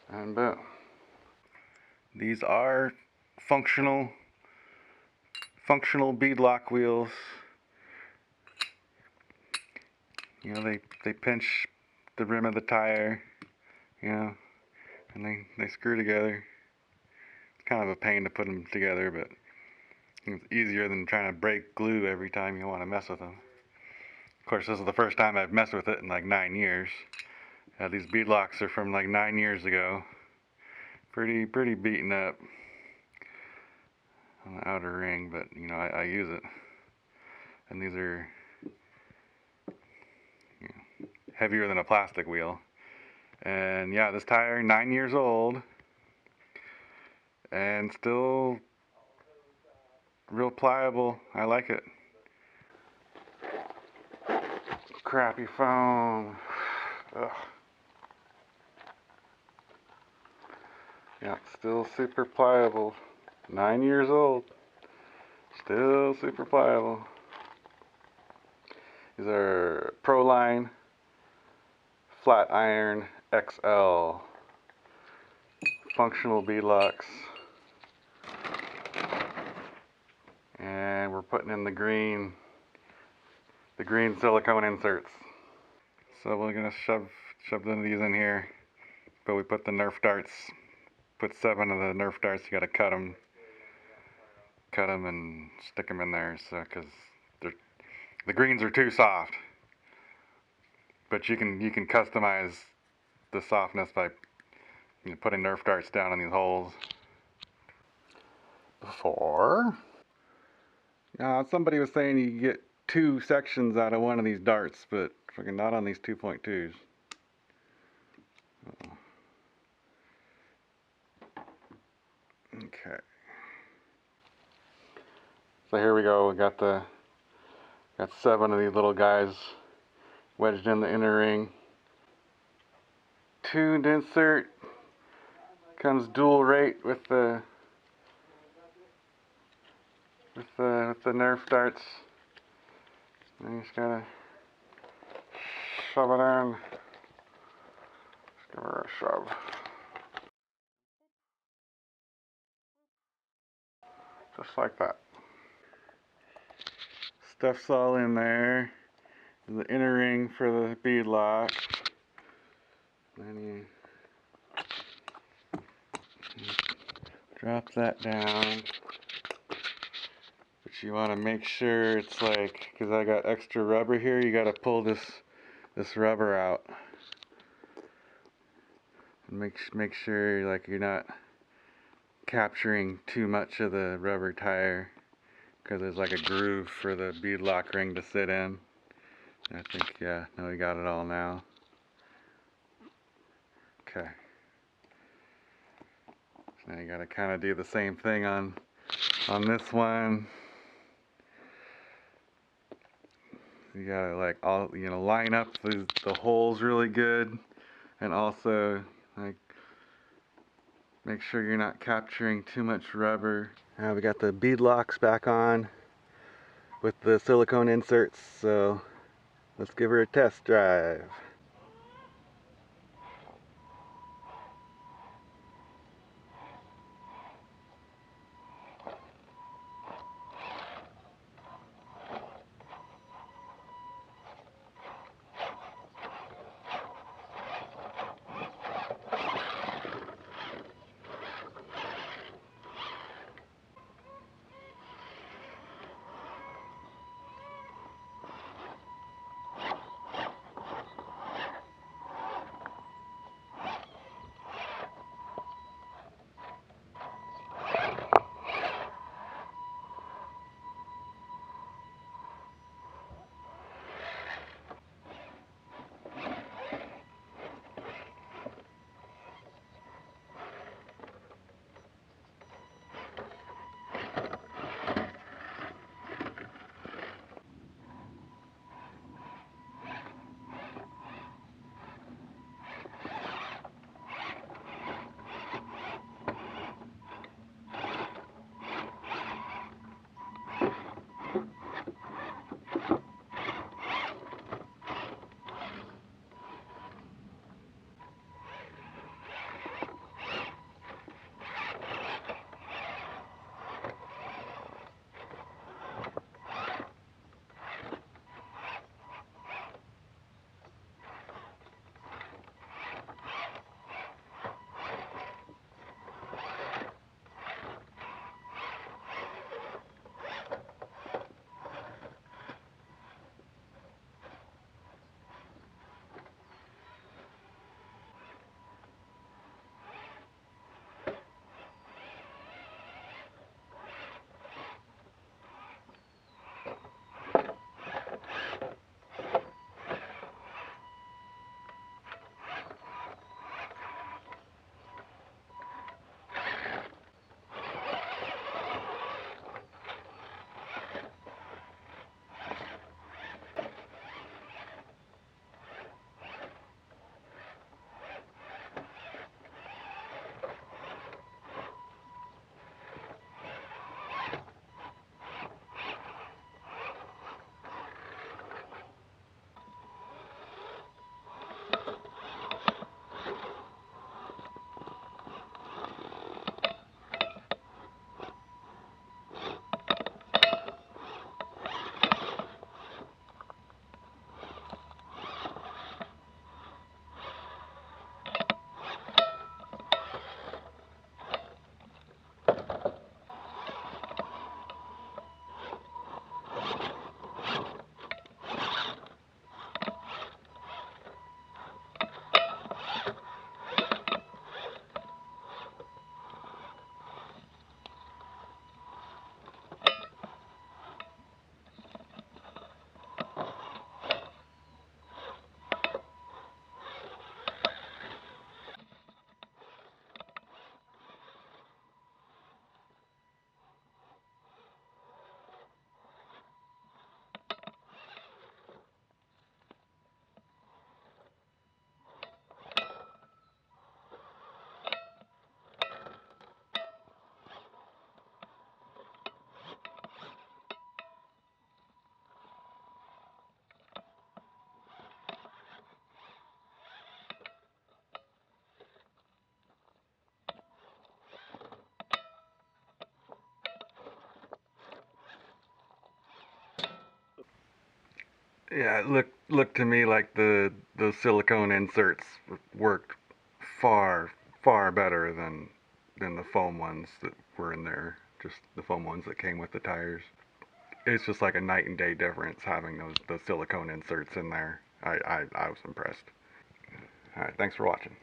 And boom. These are functional beadlock wheels. You know, they pinch the rim of the tire, you know, and they screw together. It's kind of a pain to put them together, but it's easier than trying to break glue every time you want to mess with them. Of course, this is the first time I've messed with it in like 9 years. These beadlocks are from like 9 years ago. Pretty beaten up on the outer ring, but you know, I use it. And these are, you know, heavier than a plastic wheel. And yeah, this tire, 9 years old, and still real pliable. I like it. Crappy foam. Ugh. Yeah, still super pliable. 9 years old. Still super pliable. These are Proline Flat Iron XL functional beadlocks. And we're putting in the green silicone inserts. So we're gonna shove these in here, but we put the Nerf darts. Put 7 of the Nerf darts. You gotta cut them and stick them in there. So, because the greens are too soft, but you can customize the softness by, you know, putting Nerf darts down in these holes. Somebody was saying you get 2 sections out of one of these darts, but freaking not on these 2.2s. Okay. So here we go. We got 7 of these little guys wedged in the inner ring. Tuned insert. Comes dual rate with the Nerf darts. And you just gotta shove it in. Just give her a shove. Just like that. Stuff's all in there. The inner ring for the beadlock. Then you drop that down. But you want to make sure it's like, because I got extra rubber here, you got to pull this rubber out. And make sure like you're not capturing too much of the rubber tire, because there's like a groove for the beadlock ring to sit in. I think, yeah, no, we got it all now. Okay. So now you gotta kind of do the same thing on this one. You gotta like line up the holes really good, and also like make sure you're not capturing too much rubber. Now we got the beadlocks back on with the silicone inserts, so let's give her a test drive. Yeah, it looked to me like the silicone inserts worked far far better than the foam ones that were in there. Just the foam ones that came with the tires. It's just like a night and day difference having those silicone inserts in there. I was impressed. All right, thanks for watching.